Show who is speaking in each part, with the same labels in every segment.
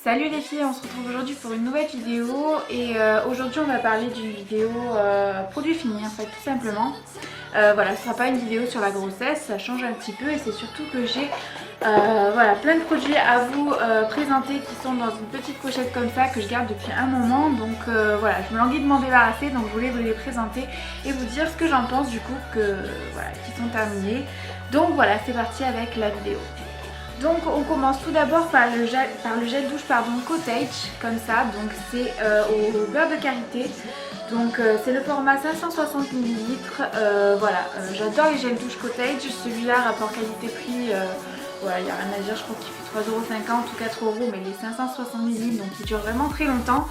Speaker 1: Salut les filles, on se retrouve aujourd'hui pour une nouvelle vidéo et aujourd'hui on va parler d'une vidéo produit fini en fait tout simplement. Voilà, ce sera pas une vidéo sur la grossesse, ça change un petit peu et c'est surtout que j'ai voilà, plein de produits à vous présenter qui sont dans une petite pochette comme ça que je garde depuis un moment. Donc voilà, je me languis de m'en débarrasser, donc je voulais vous les présenter et vous dire ce que j'en pense du coup voilà, qui sont terminés. Donc voilà, c'est parti avec la vidéo. Donc on commence tout d'abord par le gel douche Cottage, comme ça, donc c'est au beurre de karité. Donc c'est le format 560 ml, voilà, j'adore les gels douche Cottage, celui-là rapport qualité-prix, voilà, il n'y a rien à dire, je crois qu'il fait 3,50€ ou 4€, mais les 560 ml, donc il dure vraiment très longtemps.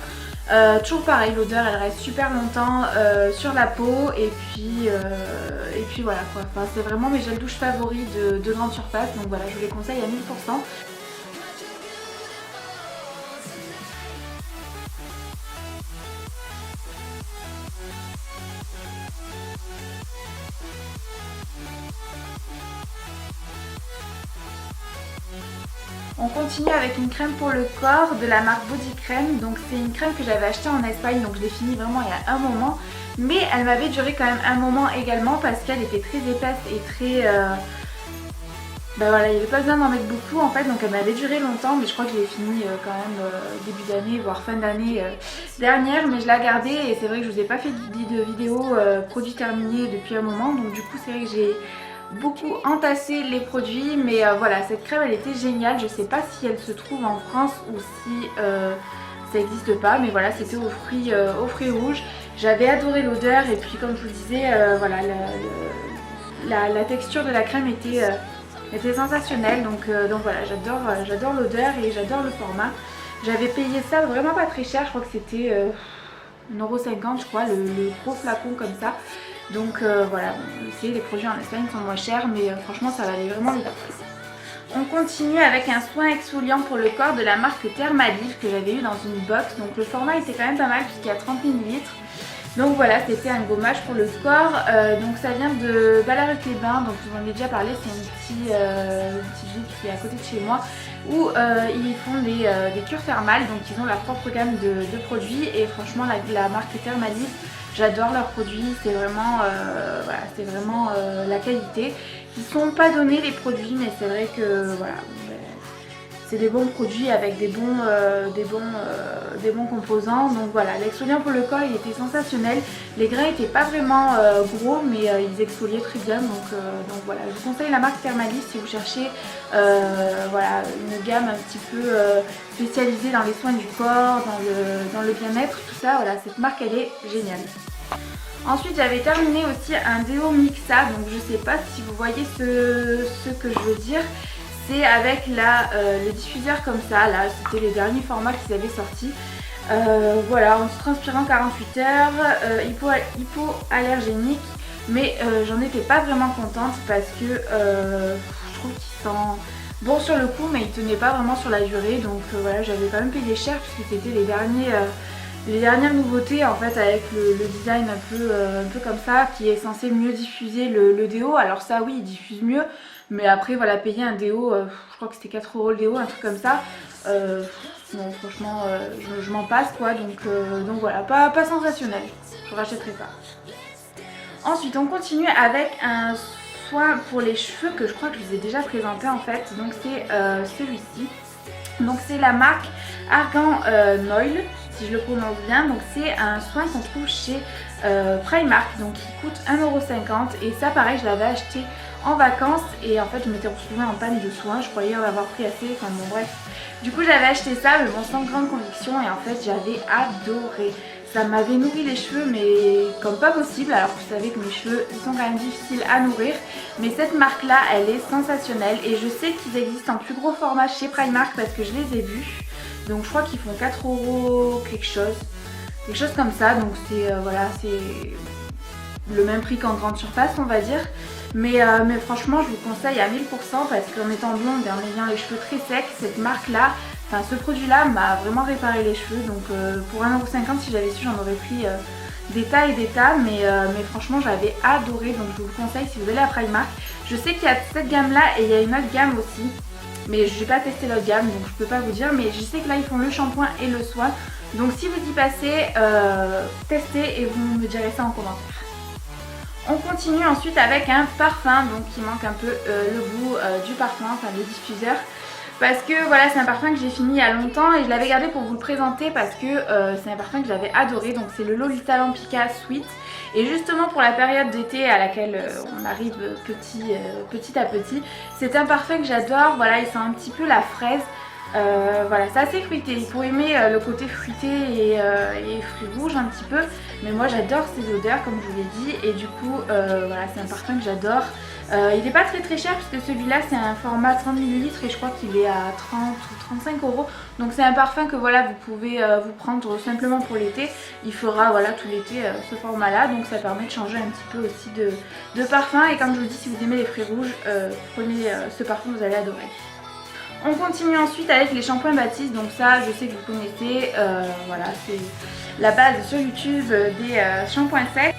Speaker 1: Toujours pareil, l'odeur elle reste super longtemps sur la peau et puis voilà quoi, enfin, c'est vraiment mes gels douche favoris de grande surface, donc voilà, je vous les conseille à 1000%. On continue avec une crème pour le corps de la marque Body Crème. Donc c'est une crème que j'avais achetée en Espagne, donc je l'ai finie vraiment il y a un moment. Mais elle m'avait duré quand même un moment également parce qu'elle était très épaisse et très... Ben voilà, il n'y avait pas besoin d'en mettre beaucoup en fait, donc elle m'avait duré longtemps, mais je crois que je l'ai fini quand même début d'année, voire fin d'année dernière, mais je l'ai gardée et c'est vrai que je vous ai pas fait de vidéo produits terminés depuis un moment, donc du coup c'est vrai que j'ai beaucoup entassé les produits, mais voilà, cette crème elle était géniale. Je sais pas si elle se trouve en France ou si ça n'existe pas, mais voilà, c'était aux fruits rouges. J'avais adoré l'odeur et puis comme je vous disais, voilà, la texture de la crème était sensationnelle, donc voilà, j'adore l'odeur et j'adore le format. J'avais payé ça vraiment pas très cher, je crois que c'était 1,50€ je crois, le gros flacon comme ça. Donc voilà, bon, les produits en Espagne sont moins chers, mais franchement ça valait vraiment le coup. On continue avec un soin exfoliant pour le corps de la marque Thermalif que j'avais eu dans une box. Donc le format était quand même pas mal puisqu'il y a 30 ml. Donc voilà, c'était un gommage pour le corps. Donc ça vient de Ballaruc-les-Bains, donc je vous en ai déjà parlé, c'est une petite ville qui est à côté de chez moi où ils font des cures thermales, donc ils ont leur propre gamme de produits et franchement la marque Thermalif, j'adore leurs produits, c'est vraiment, voilà, c'est vraiment la qualité. Ils ne sont pas donnés les produits, mais c'est vrai que voilà, c'est des bons produits avec des bons composants. Donc voilà, l'exfoliant pour le corps il était sensationnel. Les grains n'étaient pas vraiment gros, mais ils exfoliaient très bien. Donc voilà, je vous conseille la marque Thermalif si vous cherchez voilà, une gamme un petit peu spécialisée dans les soins du corps, dans le bien-être, tout ça. Voilà, cette marque elle est géniale. Ensuite j'avais terminé aussi un déo Mixa, donc je sais pas si vous voyez ce que je veux dire. C'est avec le diffuseur comme ça, là c'était les derniers formats qu'ils avaient sortis. Voilà, en transpirant 48 heures, hypoallergénique, mais j'en étais pas vraiment contente parce que je trouve qu'ils sont bons sur le coup mais ils tenaient pas vraiment sur la durée, donc voilà, j'avais quand même payé cher puisque c'était les dernières nouveautés en fait, avec le design un peu comme ça qui est censé mieux diffuser le déo. Alors ça oui, il diffuse mieux, mais après voilà, payer un déo, je crois que c'était 4€ le déo, un truc comme ça, non franchement je m'en passe quoi, donc voilà, pas sensationnel, je rachèterai pas. Ensuite on continue avec un soin pour les cheveux que je crois que je vous ai déjà présenté en fait, donc c'est celui-ci. Donc c'est la marque Argan Oil, si je le prononce bien. Donc c'est un soin qu'on trouve chez Primark, donc il coûte 1,50€ et ça pareil je l'avais acheté en vacances et en fait je m'étais retrouvée en panne de soins, je croyais en avoir pris assez, enfin bon bref. Du coup j'avais acheté ça mais bon, sans grande conviction, et en fait j'avais adoré. Ça m'avait nourri les cheveux mais comme pas possible, alors vous savez que mes cheveux ils sont quand même difficiles à nourrir, mais cette marque là elle est sensationnelle et je sais qu'ils existent en plus gros format chez Primark parce que je les ai vus. Donc je crois qu'ils font 4€ quelque chose comme ça, donc c'est voilà, c'est le même prix qu'en grande surface on va dire. Mais franchement je vous conseille à 1000% parce qu'en étant blonde et en ayant les cheveux très secs, cette marque là, enfin ce produit là m'a vraiment réparé les cheveux. Donc pour 1,50€ si j'avais su j'en aurais pris des tas et des tas, mais franchement j'avais adoré, donc je vous le conseille si vous allez à Primark. Je sais qu'il y a cette gamme là et il y a une autre gamme aussi mais je n'ai pas testé l'autre gamme donc je peux pas vous dire, mais je sais que là ils font le shampoing et le soin, donc si vous y passez, testez et vous me direz ça en commentaire. On continue ensuite avec un parfum, donc qui manque un peu le goût du parfum, enfin le diffuseur. Parce que voilà, c'est un parfum que j'ai fini il y a longtemps et je l'avais gardé pour vous le présenter parce que c'est un parfum que j'avais adoré. Donc c'est le Lolita Lampica Sweet. Et justement pour la période d'été à laquelle on arrive petit à petit, c'est un parfum que j'adore. Voilà, il sent un petit peu la fraise. Voilà, c'est assez fruité. Il faut aimer le côté fruité et fruits rouges un petit peu. Mais moi j'adore ces odeurs comme je vous l'ai dit. Et du coup, voilà, c'est un parfum que j'adore. Il n'est pas très cher puisque celui-là c'est un format 30 ml et je crois qu'il est à 30 ou 35 €. Donc c'est un parfum que voilà, vous pouvez vous prendre simplement pour l'été. Il fera voilà tout l'été ce format là, donc ça permet de changer un petit peu aussi de parfum. Et comme je vous dis, si vous aimez les fruits rouges, prenez ce parfum, vous allez adorer. On continue ensuite avec les shampoings Baptiste, donc ça je sais que vous connaissez, voilà c'est la base sur YouTube des shampoings secs.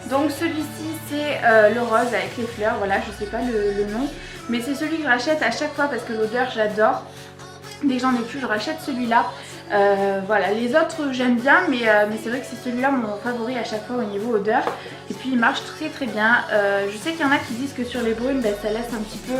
Speaker 1: Donc celui-ci c'est le rose avec les fleurs, voilà je sais pas le nom, mais c'est celui que je rachète à chaque fois parce que l'odeur j'adore. Dès que j'en ai plus je rachète celui-là. Voilà, les autres j'aime bien mais c'est vrai que c'est celui-là mon favori à chaque fois au niveau odeur. Et puis il marche très bien. Je sais qu'il y en a qui disent que sur les brunes ça laisse un petit peu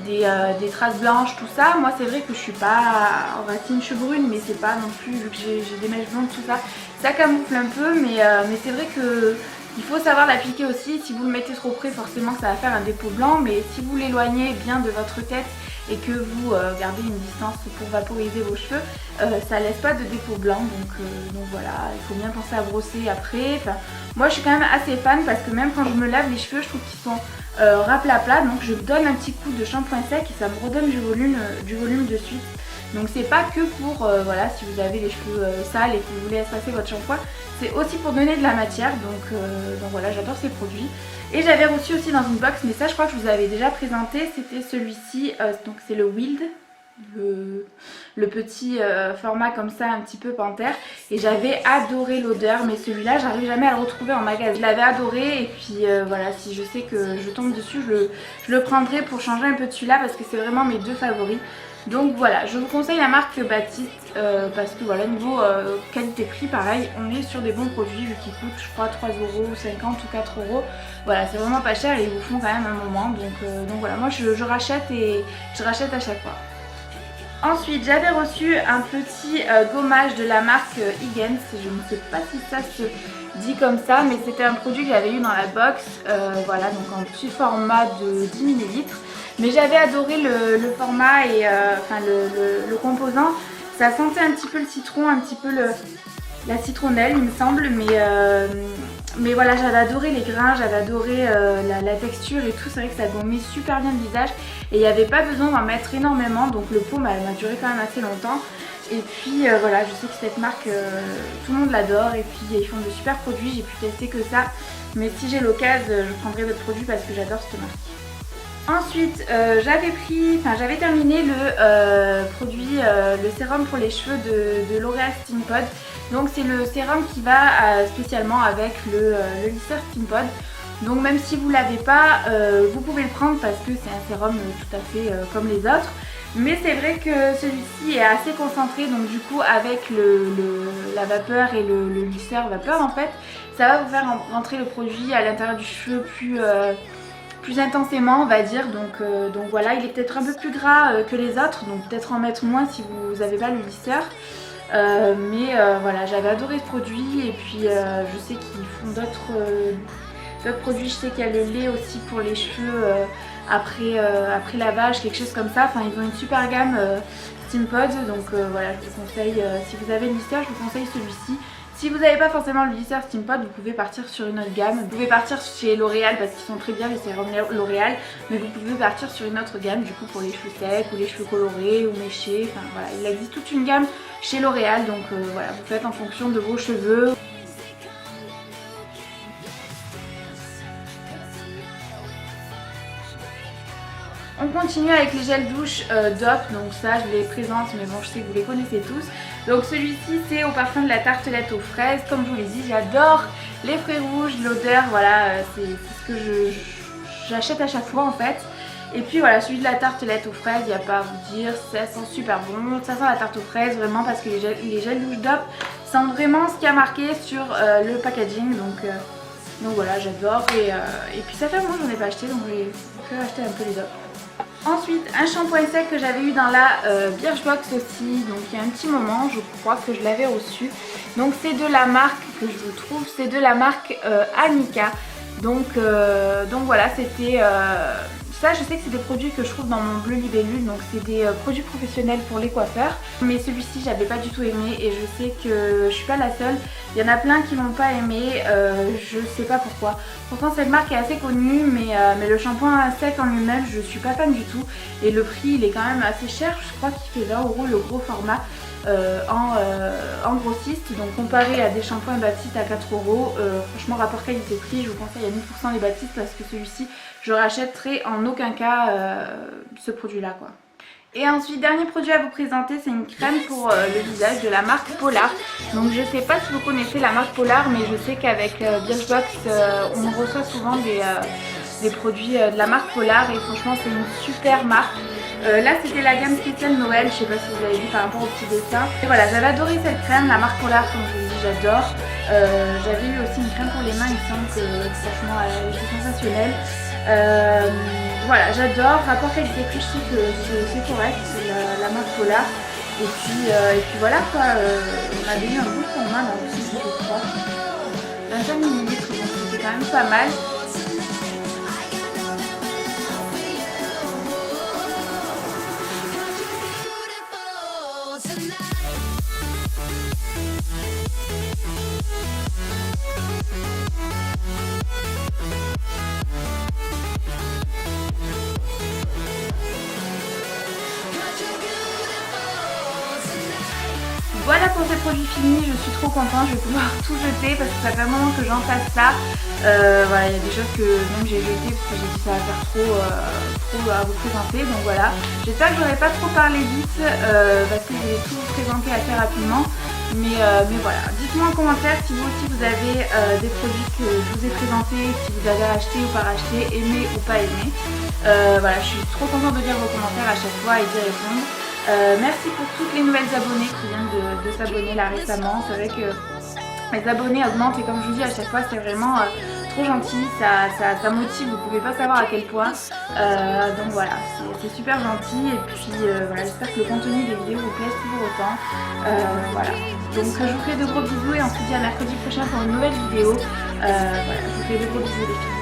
Speaker 1: des traces blanches tout ça. Moi c'est vrai que je suis pas en racine je suis brune, mais c'est pas non plus, vu que j'ai des mèches blondes tout ça, ça camoufle un peu, mais c'est vrai que il faut savoir l'appliquer aussi. Si vous le mettez trop près, forcément ça va faire un dépôt blanc, mais si vous l'éloignez bien de votre tête et que vous gardez une distance pour vaporiser vos cheveux, ça laisse pas de dépôt blanc, donc voilà, il faut bien penser à brosser après. Enfin, moi je suis quand même assez fan parce que même quand je me lave les cheveux, je trouve qu'ils sont raplapla, donc je donne un petit coup de shampoing sec et ça me redonne du volume de suite. Donc c'est pas que pour, voilà, si vous avez les cheveux sales et que vous voulez espacer votre shampoing, c'est aussi pour donner de la matière, donc voilà, j'adore ces produits. Et j'avais reçu aussi dans une box, mais ça je crois que je vous avais déjà présenté, c'était celui-ci, donc c'est le Wild, le petit format comme ça, un petit peu panthère. Et j'avais adoré l'odeur, mais celui-là j'arrive jamais à le retrouver en magasin. Je l'avais adoré et puis voilà, si je sais que je tombe dessus, je le prendrai pour changer un peu de celui-là parce que c'est vraiment mes deux favoris. Donc voilà, je vous conseille la marque Baptiste parce que voilà, niveau qualité-prix, pareil, on est sur des bons produits vu qu'ils coûtent, je crois, 3,50 € ou 4 €. Voilà, c'est vraiment pas cher et ils vous font quand même un moment. Donc voilà, moi je rachète et je rachète à chaque fois. Ensuite, j'avais reçu un petit gommage de la marque Higgins. Je ne sais pas si ça se dit comme ça, mais c'était un produit que j'avais eu dans la box. Voilà, donc en petit format de 10 ml. Mais j'avais adoré le format et enfin le composant. Ça sentait un petit peu le citron, un petit peu la citronnelle il me semble, mais voilà, j'avais adoré les grains, j'avais adoré la texture et tout. C'est vrai que ça gommait super bien le visage et il n'y avait pas besoin d'en mettre énormément, donc le pot m'a duré quand même assez longtemps. Et puis voilà, je sais que cette marque, tout le monde l'adore et puis ils font de super produits. J'ai pu tester que ça, mais si j'ai l'occasion, je prendrai d'autres produits parce que j'adore cette marque. Ensuite, j'avais terminé le produit, le sérum pour les cheveux de L'Oréal Steampod. Donc c'est le sérum qui va spécialement avec le lisseur Steampod. Donc même si vous ne l'avez pas, vous pouvez le prendre parce que c'est un sérum tout à fait comme les autres. Mais c'est vrai que celui-ci est assez concentré, donc du coup avec la vapeur et le lisseur vapeur en fait, ça va vous faire rentrer le produit à l'intérieur du cheveu plus intensément on va dire, donc voilà, il est peut-être un peu plus gras que les autres, donc peut-être en mettre moins si vous n'avez pas le lisseur. Mais voilà, j'avais adoré ce produit et puis je sais qu'ils font d'autres produits. Je sais qu'il y a le lait aussi pour les cheveux après lavage, quelque chose comme ça. Enfin, ils ont une super gamme Steampod, donc voilà, je vous conseille, si vous avez le lisseur, je vous conseille celui-ci. Si vous n'avez pas forcément le lisseur Steampod, vous pouvez partir sur une autre gamme. Vous pouvez partir chez L'Oréal parce qu'ils sont très bien les sérums L'Oréal, mais vous pouvez partir sur une autre gamme du coup pour les cheveux secs ou les cheveux colorés ou méchés. Enfin voilà, il existe toute une gamme chez L'Oréal, donc voilà, vous faites en fonction de vos cheveux. On continue avec les gels douche DOP, donc ça je les présente mais bon je sais que vous les connaissez tous. Donc celui-ci c'est au parfum de la tartelette aux fraises. Comme je vous l'ai dit, j'adore les fruits rouges, l'odeur, voilà, c'est ce que j'achète à chaque fois en fait. Et puis voilà, celui de la tartelette aux fraises, il n'y a pas à vous dire, ça sent super bon. Ça sent la tarte aux fraises vraiment parce que les gels douche DOP sentent vraiment ce qui a marqué sur le packaging. Donc voilà, j'adore. Et puis ça fait un moment que j'en ai pas acheté, donc j'ai pu acheter un peu les DOP. Ensuite, un shampoing sec que j'avais eu dans la Birchbox aussi, donc il y a un petit moment, je crois que je l'avais reçu. Donc c'est de la marque que je vous trouve, c'est de la marque Annika. Donc voilà, c'était... ça, je sais que c'est des produits que je trouve dans mon bleu libellule, donc c'est des produits professionnels pour les coiffeurs. Mais celui-ci, j'avais pas du tout aimé et je sais que je suis pas la seule. Il y en a plein qui l'ont pas aimé, je sais pas pourquoi. Pourtant, cette marque est assez connue, mais le shampoing sec en lui-même, je suis pas fan du tout. Et le prix, il est quand même assez cher, je crois qu'il fait 20 € le gros format. En grossiste, donc comparé à des shampoings Baptiste à 4 €, franchement rapport qualité-prix, je vous conseille à 1000% les Baptiste parce que celui-ci je rachèterai en aucun cas ce produit là quoi. Et ensuite, dernier produit à vous présenter, c'est une crème pour le visage de la marque Polar. Donc je sais pas si vous connaissez la marque Polar, mais je sais qu'avec Birchbox on reçoit souvent des produits de la marque Polar et franchement c'est une super marque. Là c'était la gamme spéciale Noël, je sais pas si vous avez vu par rapport au petit dessin. Et voilà, j'avais adoré cette crème, la marque Polar comme je vous dis j'adore. J'avais eu aussi une crème pour les mains, il me semble que franchement elle était sensationnelle. Voilà, j'adore, rapport qualité-prix, je sais que c'est correct, c'est la marque Polar. Et puis voilà quoi, on avait eu un beau format là aussi je crois. 25 ml, donc c'était quand même pas mal. Voilà pour ces produits finis, je suis trop contente, je vais pouvoir tout jeter parce que ça fait un moment que j'en fasse ça. Voilà, il y a des choses que même j'ai jetées parce que j'ai dit ça va faire trop à vous présenter. Donc voilà, j'espère que j'aurai pas trop parlé vite parce que je vais tout vous présenter assez rapidement. Mais voilà, dites-moi en commentaire si vous aussi vous avez des produits que je vous ai présentés, si vous avez acheté ou pas acheté, aimé ou pas aimé. Voilà, je suis trop contente de lire vos commentaires à chaque fois et d'y répondre. Merci pour toutes les nouvelles abonnées qui viennent de s'abonner là récemment. C'est vrai que les abonnés augmentent et comme je vous dis à chaque fois c'est vraiment trop gentil, ça motive, vous pouvez pas savoir à quel point. Donc voilà, c'est super gentil et puis voilà, j'espère que le contenu des vidéos vous plaise toujours autant. Voilà, donc je vous fais de gros bisous et on se dit à mercredi prochain pour une nouvelle vidéo. Voilà, je vous fais de gros bisous les filles.